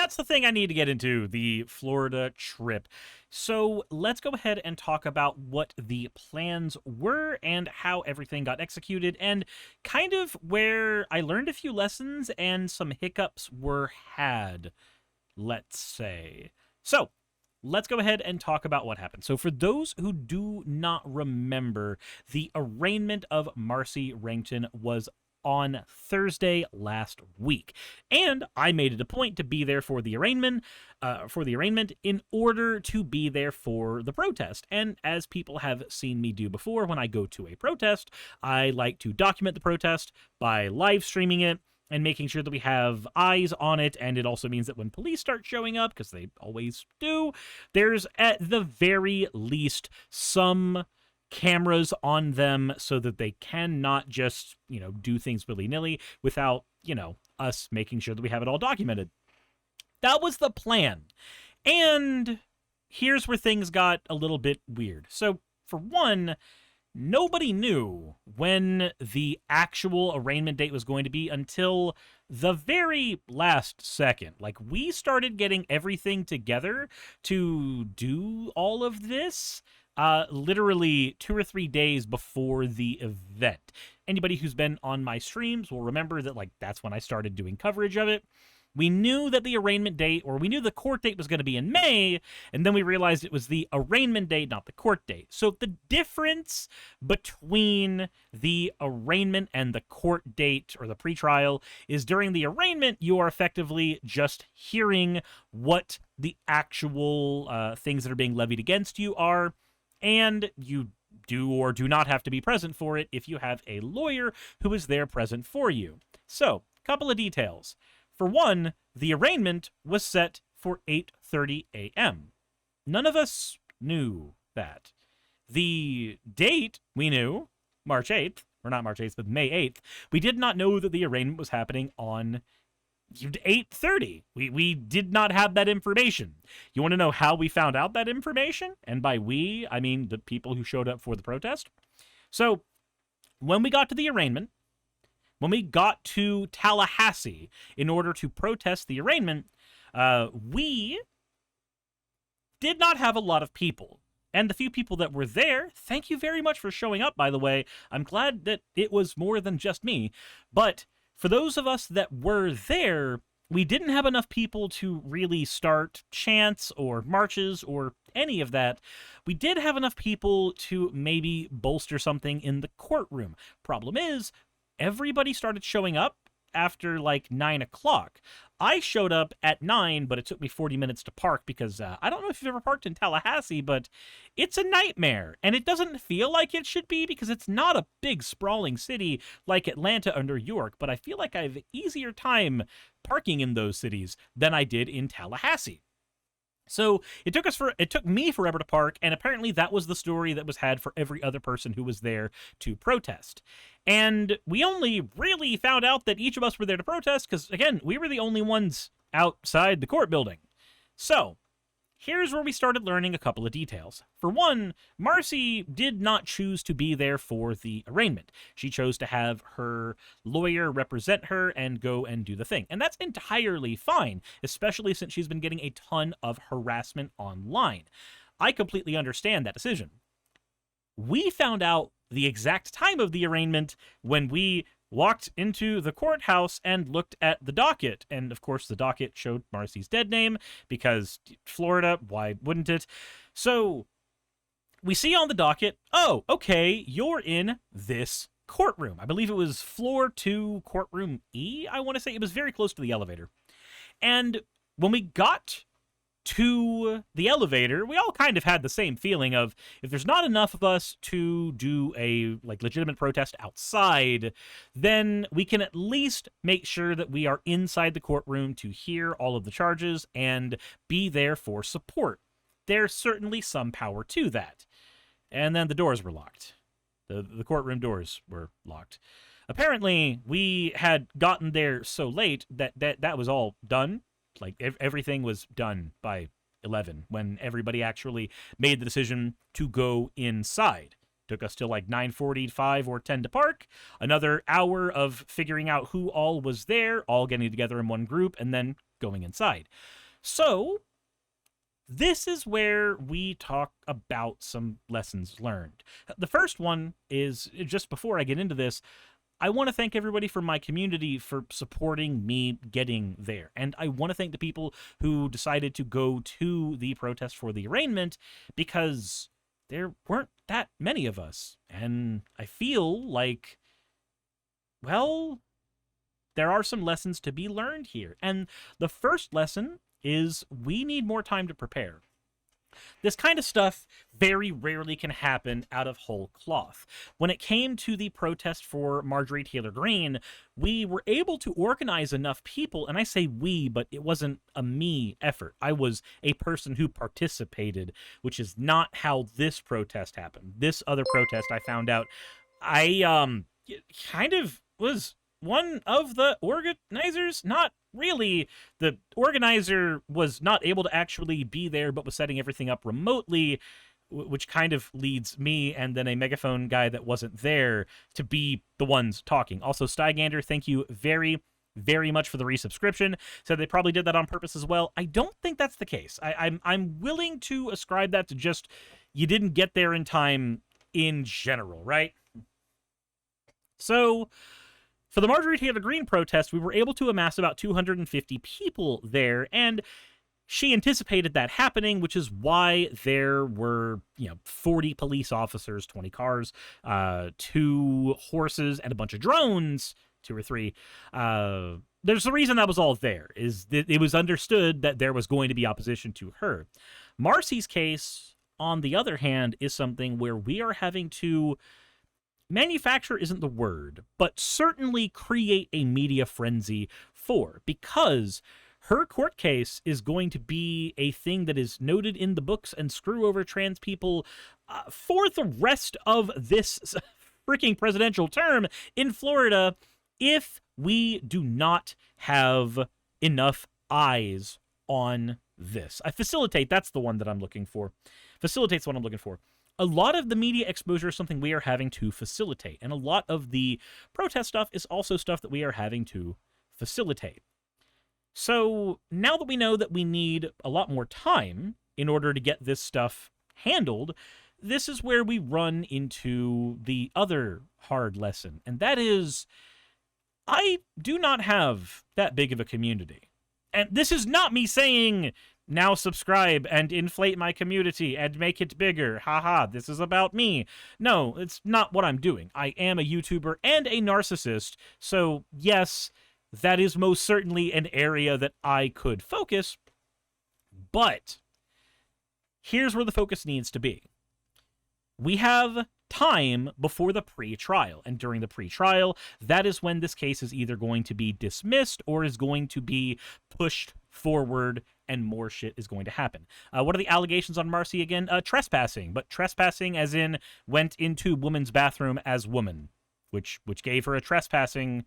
that's the thing I need to get into, the Florida trip. So let's go ahead and talk about what the plans were and how everything got executed, and kind of where I learned a few lessons and some hiccups were had, let's say. So let's go ahead and talk about what happened. So for those who do not remember, the arraignment of Marcy Rankton was on Thursday last week, and I made it a point to be there for the arraignment, in order to be there for the protest. And as people have seen me do before, when I go to a protest, I like to document the protest by live streaming it and making sure that we have eyes on it. And it also means that when police start showing up, because they always do, there's at the very least some cameras on them so that they cannot just, do things willy-nilly without, us making sure that we have it all documented. That was the plan. And here's where things got a little bit weird. So, for one, nobody knew when the actual arraignment date was going to be until the very last second. Like, we started getting everything together to do all of this literally 2 or 3 days before the event. Anybody who's been on my streams will remember that, that's when I started doing coverage of it. We knew that the arraignment date, or we knew the court date was going to be in May, and then we realized it was the arraignment date, not the court date. So the difference between the arraignment and the court date, or the pretrial, is during the arraignment, you are effectively just hearing what the actual things that are being levied against you are, and you do or do not have to be present for it if you have a lawyer who is there present for you. So, couple of details. For one, the arraignment was set for 8:30 a.m. None of us knew that. The date we knew, March 8th, or not March 8th, but May 8th, we did not know that the arraignment was happening on 8:30. We did not have that information. You want to know how we found out that information? And by we, I mean the people who showed up for the protest. So, when we got to the arraignment, when we got to Tallahassee in order to protest the arraignment, we did not have a lot of people. And the few people that were there, thank you very much for showing up, by the way. I'm glad that it was more than just me. But for those of us that were there, we didn't have enough people to really start chants or marches or any of that. We did have enough people to maybe bolster something in the courtroom. Problem is, everybody started showing up after 9 o'clock. I showed up at 9, but it took me 40 minutes to park because I don't know if you've ever parked in Tallahassee, but it's a nightmare. And it doesn't feel like it should be because it's not a big sprawling city like Atlanta or New York, but I feel like I have an easier time parking in those cities than I did in Tallahassee. So it took me forever to park, and apparently that was the story that was had for every other person who was there to protest. And we only really found out that each of us were there to protest because, again, we were the only ones outside the court building. So here's where we started learning a couple of details. For one, Marcy did not choose to be there for the arraignment. She chose to have her lawyer represent her and go and do the thing. And that's entirely fine, especially since she's been getting a ton of harassment online. I completely understand that decision. We found out the exact time of the arraignment when we walked into the courthouse and looked at the docket. And of course, the docket showed Marcy's dead name because Florida, why wouldn't it? So we see on the docket, oh, okay, you're in this courtroom. I believe it was floor 2, courtroom E, I want to say. It was very close to the elevator. And when we got to the elevator, we all kind of had the same feeling of, if there's not enough of us to do a legitimate protest outside, then we can at least make sure that we are inside the courtroom to hear all of the charges and be there for support. There's certainly some power to that. And then the doors were locked. The courtroom doors were locked. Apparently, we had gotten there so late that was all done. Everything was done by 11 when everybody actually made the decision to go inside. Took us till 9:45 or 10 to park. Another hour of figuring out who all was there, all getting together in one group, and then going inside. So this is where we talk about some lessons learned. The first one is, just before I get into this, I want to thank everybody from my community for supporting me getting there. And I want to thank the people who decided to go to the protest for the arraignment, because there weren't that many of us. And I feel like, well, there are some lessons to be learned here. And the first lesson is we need more time to prepare. This kind of stuff very rarely can happen out of whole cloth. When it came to the protest for Marjorie Taylor Greene, we were able to organize enough people, and I say we, but it wasn't a me effort. I was a person who participated, which is not how this protest happened. This other protest, I found out, I kind of was one of the organizers. Not really. The organizer was not able to actually be there, but was setting everything up remotely, which kind of leads me and then a megaphone guy that wasn't there to be the ones talking. Also, Stygander, thank you very, very much for the resubscription. So they probably did that on purpose as well. I don't think that's the case. I'm willing to ascribe that to just you didn't get there in time in general, right? So for the Marjorie Taylor Greene protest, we were able to amass about 250 people there, and she anticipated that happening, which is why there were, 40 police officers, 20 cars, 2 horses, and a bunch of drones, 2 or 3. There's a reason that was all there, is that it was understood that there was going to be opposition to her. Marcy's case, on the other hand, is something where we are having to manufacture isn't the word, but certainly create a media frenzy for, because her court case is going to be a thing that is noted in the books and screw over trans people for the rest of this freaking presidential term in Florida if we do not have enough eyes on this. Facilitate, that's the one that I'm looking for. Facilitate's what I'm looking for. A lot of the media exposure is something we are having to facilitate, and a lot of the protest stuff is also stuff that we are having to facilitate. So now that we know that we need a lot more time in order to get this stuff handled, this is where we run into the other hard lesson, and that is, I do not have that big of a community. And this is not me saying, now subscribe and inflate my community and make it bigger. Haha, this is about me. No, it's not what I'm doing. I am a YouTuber and a narcissist, so yes, that is most certainly an area that I could focus, but here's where the focus needs to be. We have time before the pre-trial, and during the pre-trial, that is when this case is either going to be dismissed or is going to be pushed forward and more shit is going to happen. What are the allegations on Marcy again? Trespassing, but trespassing as in went into woman's bathroom as woman, which gave her a trespassing,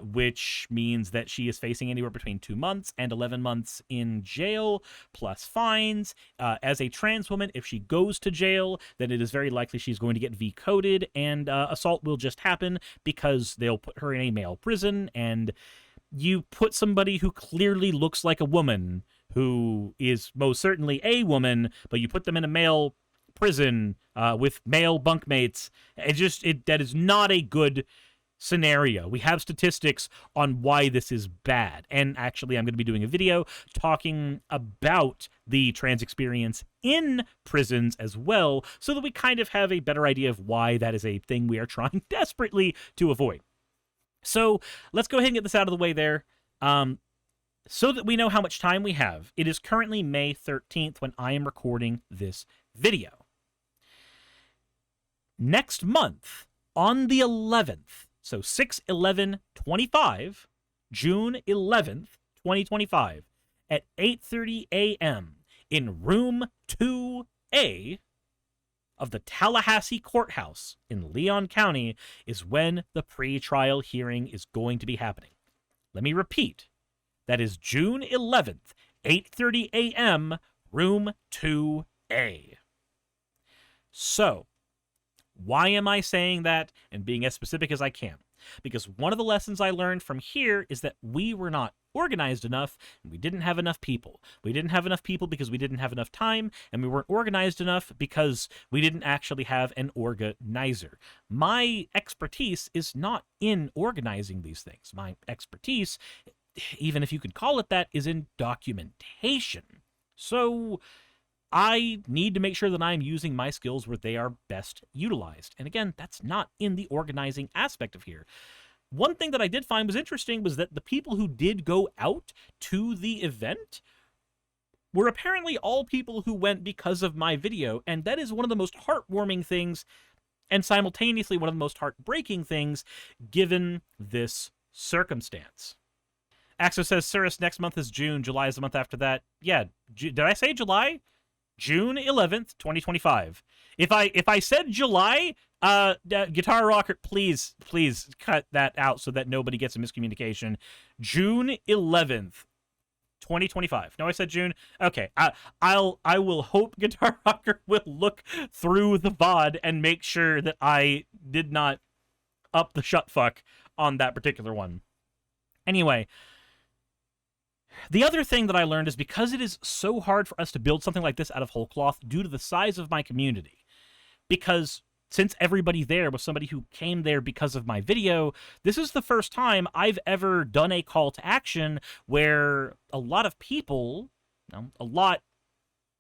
which means that she is facing anywhere between 2 months and 11 months in jail, plus fines. As a trans woman, if she goes to jail, then it is very likely she's going to get V-coded, and assault will just happen because they'll put her in a male prison, and you put somebody who clearly looks like a woman, who is most certainly a woman, but you put them in a male prison with male bunkmates. That is not a good scenario. We have statistics on why this is bad. And actually, I'm going to be doing a video talking about the trans experience in prisons as well, so that we kind of have a better idea of why that is a thing we are trying desperately to avoid. So let's go ahead and get this out of the way there, so that we know how much time we have. It is currently May 13th when I am recording this video. Next month, on the 11th, so 6/11/25, June 11th, 2025, at 8:30 a.m. in room 2A of the Tallahassee Courthouse in Leon County is when the pre-trial hearing is going to be happening. Let me repeat. That is June 11th, 8:30 a.m., room 2A. So, why am I saying that and being as specific as I can? Because one of the lessons I learned from here is that we were not organized enough, and we didn't have enough people. We didn't have enough people because we didn't have enough time, and we weren't organized enough because we didn't actually have an organizer. My expertise is not in organizing these things. My expertise, even if you could call it that, is in documentation. So I need to make sure that I'm using my skills where they are best utilized. And again, that's not in the organizing aspect of here. One thing that I did find was interesting was that the people who did go out to the event were apparently all people who went because of my video, and that is one of the most heartwarming things and simultaneously one of the most heartbreaking things given this circumstance. Axo says, Suris, next month is June. July is the month after that. Yeah, did I say July? June 11th, 2025. If I said July, Guitar Rocker, please cut that out so that nobody gets a miscommunication. June 11th, 2025. No, I said June. Okay, I will hope Guitar Rocker will look through the VOD and make sure that I did not up the shut fuck on that particular one. Anyway, the other thing that I learned is because it is so hard for us to build something like this out of whole cloth due to the size of my community, because since everybody there was somebody who came there because of my video, this is the first time I've ever done a call to action where a lot of people, a lot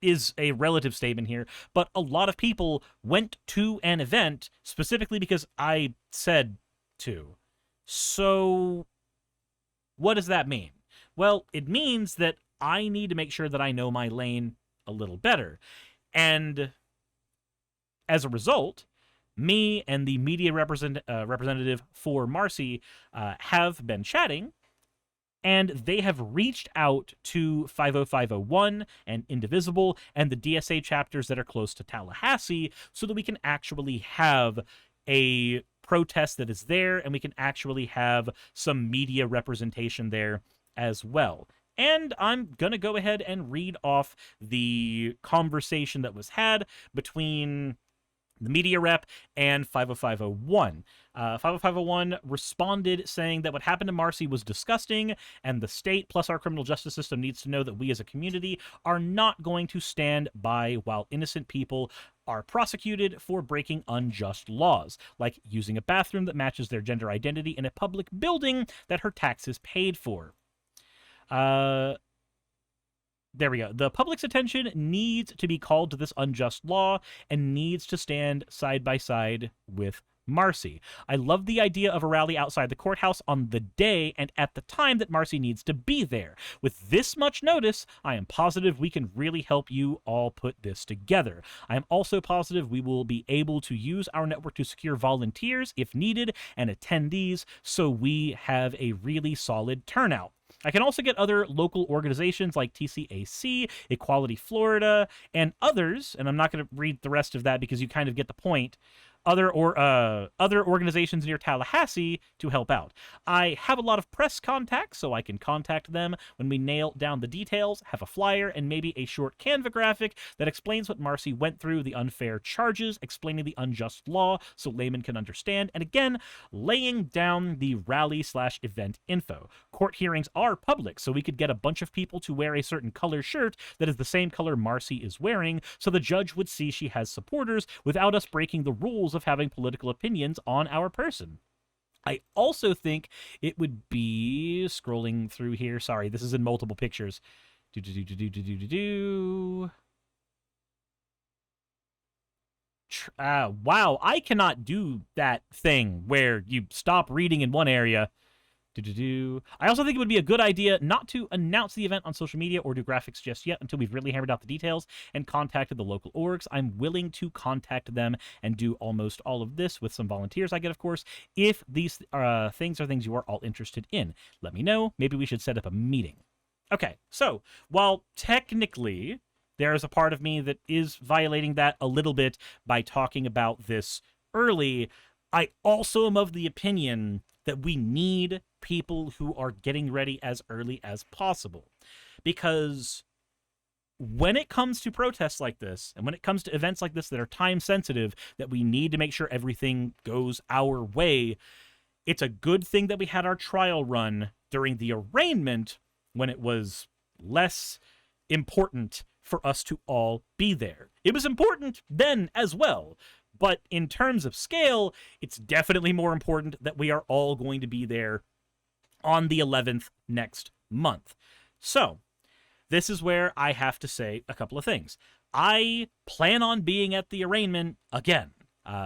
is a relative statement here, but a lot of people went to an event specifically because I said to. So what does that mean? Well, it means that I need to make sure that I know my lane a little better. And as a result, me and the media representative for Marcy have been chatting, and they have reached out to 50501 and Indivisible and the DSA chapters that are close to Tallahassee so that we can actually have a protest that is there, and we can actually have some media representation there as well. And I'm going to go ahead and read off the conversation that was had between the media rep and 50501. 50501 responded saying that what happened to Marcy was disgusting, and the state plus our criminal justice system needs to know that we as a community are not going to stand by while innocent people are prosecuted for breaking unjust laws, like using a bathroom that matches their gender identity in a public building that her taxes paid for. There we go. The public's attention needs to be called to this unjust law and needs to stand side by side with Marcy. I love the idea of a rally outside the courthouse on the day and at the time that Marcy needs to be there. With this much notice, I am positive we can really help you all put this together. I am also positive we will be able to use our network to secure volunteers if needed and attendees so we have a really solid turnout. I can also get other local organizations like TCAC, Equality Florida, and others, and I'm not going to read the rest of that because you kind of get the point, other organizations near Tallahassee to help out. I have a lot of press contacts, so I can contact them when we nail down the details, have a flyer, and maybe a short Canva graphic that explains what Marcy went through, the unfair charges, explaining the unjust law so laymen can understand, and again, laying down the rally/event info. Court hearings are public, so we could get a bunch of people to wear a certain color shirt that is the same color Marcy is wearing, so the judge would see she has supporters without us breaking the rules of having political opinions on our person. I also think it would be, scrolling through here, sorry, this is in multiple pictures. Wow, I cannot do that thing where you stop reading in one area. I also think it would be a good idea not to announce the event on social media or do graphics just yet until we've really hammered out the details and contacted the local orgs. I'm willing to contact them and do almost all of this with some volunteers I get, of course, if these things are things you are all interested in. Let me know. Maybe we should set up a meeting. Okay, so while technically there is a part of me that is violating that a little bit by talking about this early, I also am of the opinion that we need people who are getting ready as early as possible. Because when it comes to protests like this, and when it comes to events like this that are time sensitive, that we need to make sure everything goes our way, It's a good thing that we had our trial run during the arraignment when it was less important for us to all be there. It was important then as well, but in terms of scale, it's definitely more important that we are all going to be there on the 11th next month. So, this is where I have to say a couple of things. I plan on being at the arraignment again,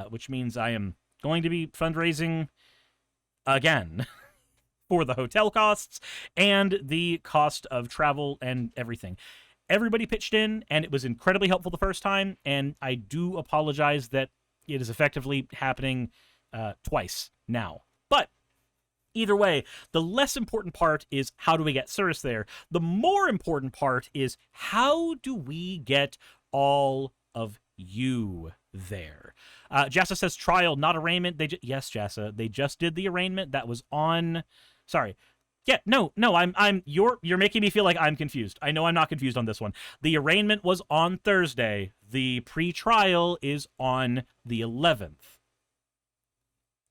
which means I am going to be fundraising again for the hotel costs and the cost of travel and everything. Everybody pitched in, and it was incredibly helpful the first time, and I do apologize that it is effectively happening twice now. But either way, the less important part is how do we get Suris there? The more important part is how do we get all of you there? Jassa says trial, not arraignment. Yes, Jassa, they just did the arraignment. That was on. Sorry. Yeah, no, you're making me feel like I'm confused. I know I'm not confused on this one. The arraignment was on Thursday. The pre-trial is on the 11th.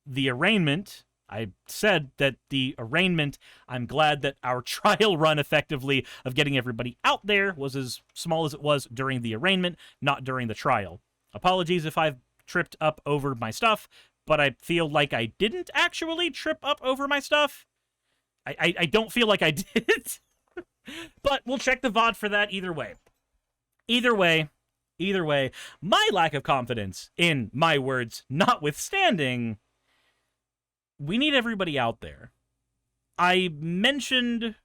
The arraignment, I said that the arraignment, I'm glad that our trial run effectively of getting everybody out there was as small as it was during the arraignment, not during the trial. Apologies if I've tripped up over my stuff, but I feel like I didn't actually trip up over my stuff. I don't feel like I did. But we'll check the VOD for that either way. Either way, my lack of confidence in my words notwithstanding, we need everybody out there. I mentioned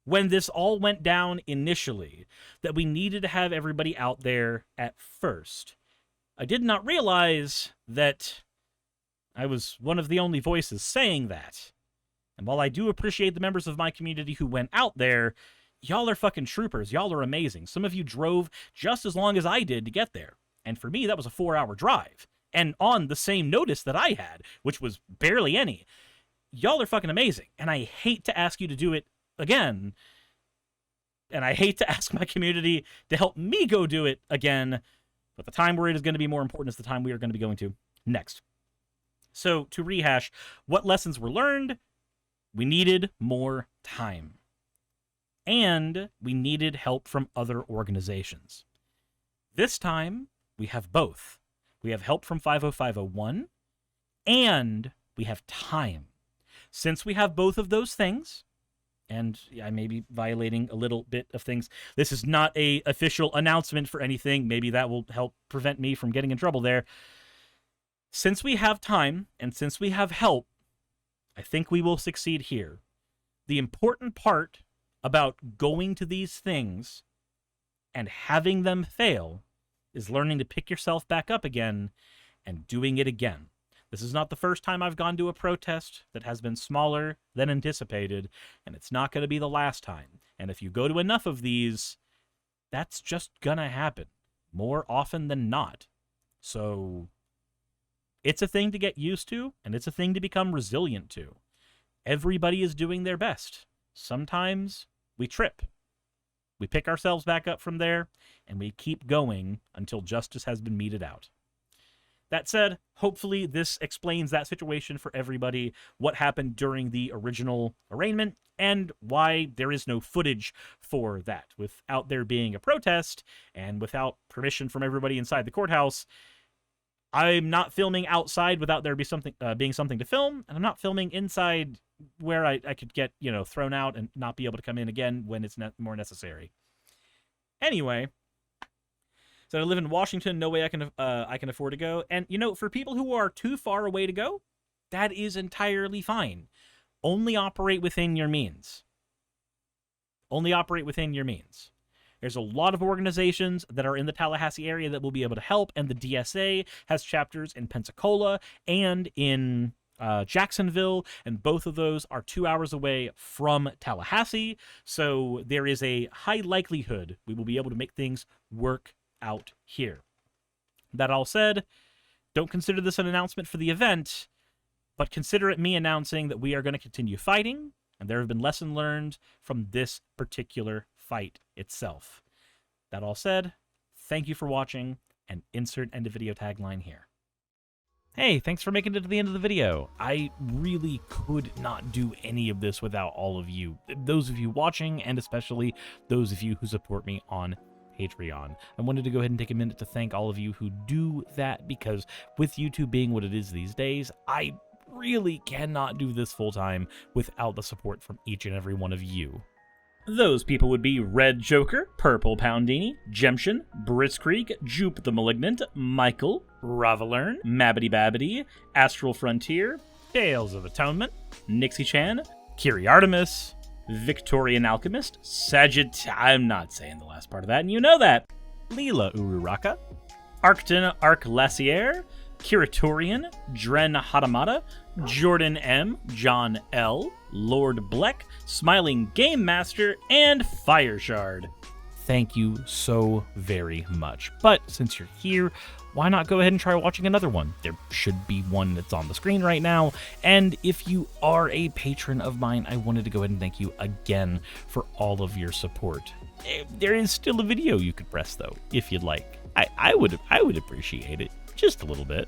when this all went down initially that we needed to have everybody out there at first. I did not realize that I was one of the only voices saying that. And while I do appreciate the members of my community who went out there, y'all are fucking troopers. Y'all are amazing. Some of you drove just as long as I did to get there. And for me, that was a 4-hour drive. And on the same notice that I had, which was barely any. Y'all are fucking amazing. And I hate to ask you to do it again. And I hate to ask my community to help me go do it again. But the time where it is going to be more important is the time we are going to be going to next. So, to rehash, what lessons were learned? We needed more time. And we needed help from other organizations. This time, we have both. We have help from 50501, and we have time. Since we have both of those things, and I may be violating a little bit of things, this is not an official announcement for anything. Maybe that will help prevent me from getting in trouble there. Since we have time, and since we have help, I think we will succeed here. The important part about going to these things and having them fail is learning to pick yourself back up again and doing it again. This is not the first time I've gone to a protest that has been smaller than anticipated, and it's not going to be the last time. And if you go to enough of these, that's just gonna happen more often than not. So it's a thing to get used to, and it's a thing to become resilient to. Everybody is doing their best. Sometimes we trip. We pick ourselves back up from there, and we keep going until justice has been meted out. That said, hopefully this explains that situation for everybody, what happened during the original arraignment, and why there is no footage for that. Without there being a protest, and without permission from everybody inside the courthouse, I'm not filming outside without there being something to film, and I'm not filming inside where I could get, thrown out and not be able to come in again when it's more necessary. Anyway, so I live in Washington, no way I can afford to go. And, for people who are too far away to go, that is entirely fine. Only operate within your means. Only operate within your means. There's a lot of organizations that are in the Tallahassee area that will be able to help, and the DSA has chapters in Pensacola and in Jacksonville, and both of those are 2 hours away from Tallahassee, so there is a high likelihood we will be able to make things work out here. That all said, don't consider this an announcement for the event, but consider it me announcing that we are going to continue fighting, and there have been lessons learned from this particular fight itself. That all said, thank you for watching, and insert end of video tagline here. Hey, thanks for making it to the end of the video. I really could not do any of this without all of you. Those of you watching, and especially those of you who support me on Patreon. I wanted to go ahead and take a minute to thank all of you who do that, because with YouTube being what it is these days, I really cannot do this full time without the support from each and every one of you. Those people would be Red Joker, Purple Poundini, Jemshin, Britzkrieg, Jupe the Malignant, Michael, Ravalern, Mabbity Babbity, Astral Frontier, Tales of Atonement, Nixie Chan, Kiri Artemis, Victorian Alchemist, I'm not saying the last part of that, and you know that, Leela Ururaka, Arcton Arclacier, Kiratorian, Dren Hadamata, Jordan M, John L, Lord Bleck, Smiling Game Master, and Fireshard. Thank you so very much. But since you're here, why not go ahead and try watching another one? There should be one that's on the screen right now. And if you are a patron of mine, I wanted to go ahead and thank you again for all of your support. There is still a video you could press though, if you'd like. I would appreciate it just a little bit.